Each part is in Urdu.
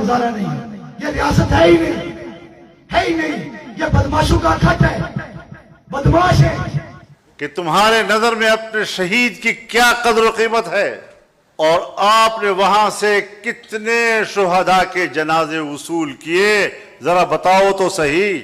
گزارا نہیں ہے. یہ ریاست ہے ہی نہیں, ہے ہی نہیں. یہ بدماشوں کا کھٹ ہے, بدماش ہے. کہ تمہارے نظر میں اپنے شہید کی کیا قدر و قیمت ہے, اور آپ نے وہاں سے کتنے شہداء کے جنازے وصول کیے, ذرا بتاؤ تو صحیح.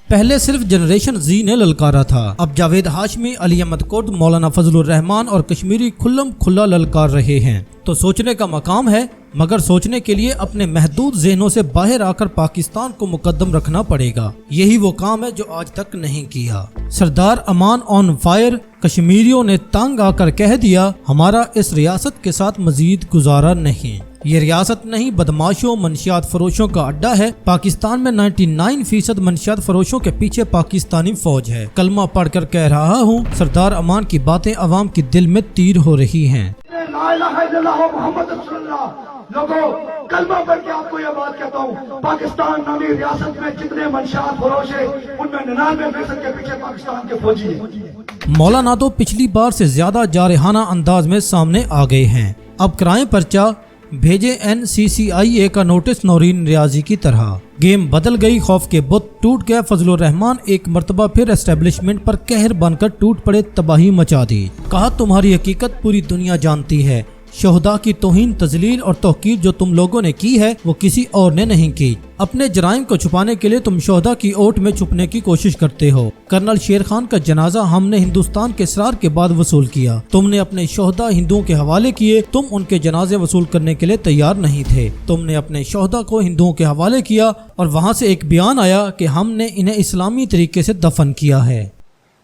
پہلے صرف جنریشن زی نے للکارا تھا, اب جاوید ہاشمی, علی احمد کوٹ, مولانا فضل الرحمان اور کشمیری کھلم کھلا للکار رہے ہیں. تو سوچنے کا مقام ہے, مگر سوچنے کے لیے اپنے محدود ذہنوں سے باہر آ کر پاکستان کو مقدم رکھنا پڑے گا. یہی وہ کام ہے جو آج تک نہیں کیا. سردار امان آن فائر, کشمیریوں نے تنگ آ کر کہہ دیا ہمارا اس ریاست کے ساتھ مزید گزارا نہیں. یہ ریاست نہیں, بدماشوں, منشیات فروشوں کا اڈا ہے. پاکستان میں 99% منشیات فروشوں کے پیچھے پاکستانی فوج ہے. کلمہ پڑھ کر کہہ رہا ہوں, سردار امان کی باتیں عوام کی دل میں تیر ہو رہی ہیں. لا الہ الا اللہ محمد رسول اللہ. لوگوں, کلمہ پڑھ کے آپ کو یہ بات کہتا ہوں, پاکستان نامی ریاست میں جتنے منشیات فروش ہیں ان میں 99% کے پیچھے پاکستان کے فوجی ہیں. مولانا تو پچھلی بار سے زیادہ جارحانہ انداز میں سامنے آ گئے ہیں. اب کرائیں پرچہ, بھیجے NCCIA کا نوٹس نورین ریاضی کی طرح. گیم بدل گئی, خوف کے بت ٹوٹ گیا. فضل الرحمان ایک مرتبہ پھر اسٹیبلشمنٹ پر قہر بن کر ٹوٹ پڑے, تباہی مچا دی. کہا تمہاری حقیقت پوری دنیا جانتی ہے. شہداء کی توہین, تذلیل اور توقیر جو تم لوگوں نے کی ہے وہ کسی اور نے نہیں کی. اپنے جرائم کو چھپانے کے لیے تم شہداء کی اوٹ میں چھپنے کی کوشش کرتے ہو. کرنل شیر خان کا جنازہ ہم نے ہندوستان کے اسرار کے بعد وصول کیا. تم نے اپنے شہداء ہندوؤں کے حوالے کیے. تم ان کے جنازے وصول کرنے کے لیے تیار نہیں تھے. تم نے اپنے شہداء کو ہندوؤں کے حوالے کیا اور وہاں سے ایک بیان آیا کہ ہم نے انہیں اسلامی طریقے سے دفن کیا ہے.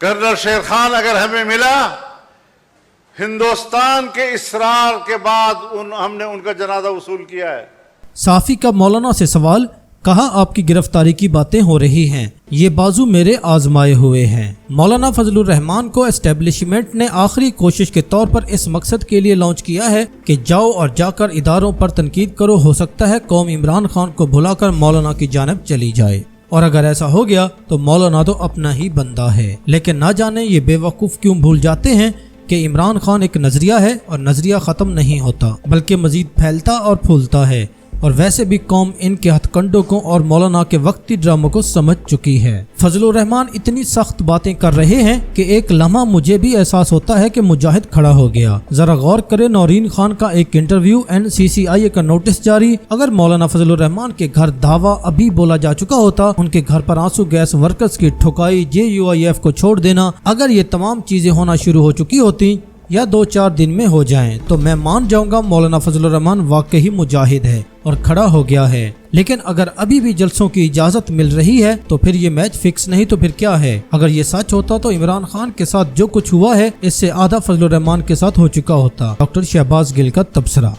کرنل شیر خان اگر ہمیں ملا ہندوستان کے اسرار کے بعد ہم نے ان کا جنازہ وصول کیا ہے. صافی کا مولانا سے سوال, کہا آپ کی گرفتاری کی باتیں ہو رہی ہیں, یہ بازو میرے آزمائے ہوئے ہیں. مولانا فضل الرحمان کو اسٹیبلشمنٹ نے آخری کوشش کے طور پر اس مقصد کے لیے لانچ کیا ہے کہ جاؤ اور جا کر اداروں پر تنقید کرو, ہو سکتا ہے قوم عمران خان کو بھلا کر مولانا کی جانب چلی جائے. اور اگر ایسا ہو گیا تو مولانا تو اپنا ہی بندہ ہے. لیکن نہ جانے یہ بے وقوف کیوں بھول جاتے ہیں کہ عمران خان ایک نظریہ ہے اور نظریہ ختم نہیں ہوتا بلکہ مزید پھیلتا اور پھولتا ہے. اور ویسے بھی قوم ان کے ہتھ کنڈوں کو اور مولانا کے وقتی ڈراموں کو سمجھ چکی ہے. فضل الرحمان اتنی سخت باتیں کر رہے ہیں کہ ایک لمحہ مجھے بھی احساس ہوتا ہے کہ مجاہد کھڑا ہو گیا. ذرا غور کرے نورین خان کا ایک انٹرویو, NCCIA کا نوٹس جاری. اگر مولانا فضل الرحمان کے گھر دعویٰ ابھی بولا جا چکا ہوتا, ان کے گھر پر آنسو گیس ورکرز کی ٹھکائی, JUIF کو چھوڑ دینا, اگر یہ تمام چیزیں ہونا شروع ہو چکی ہوتی یا 2-4 دن میں ہو جائیں تو میں مان جاؤں گا مولانا فضل الرحمان واقعی مجاہد ہے اور کھڑا ہو گیا ہے. لیکن اگر ابھی بھی جلسوں کی اجازت مل رہی ہے تو پھر یہ میچ فکس نہیں تو پھر کیا ہے. اگر یہ سچ ہوتا تو عمران خان کے ساتھ جو کچھ ہوا ہے اس سے آدھا فضل الرحمان کے ساتھ ہو چکا ہوتا. ڈاکٹر شہباز گل کا تبصرہ.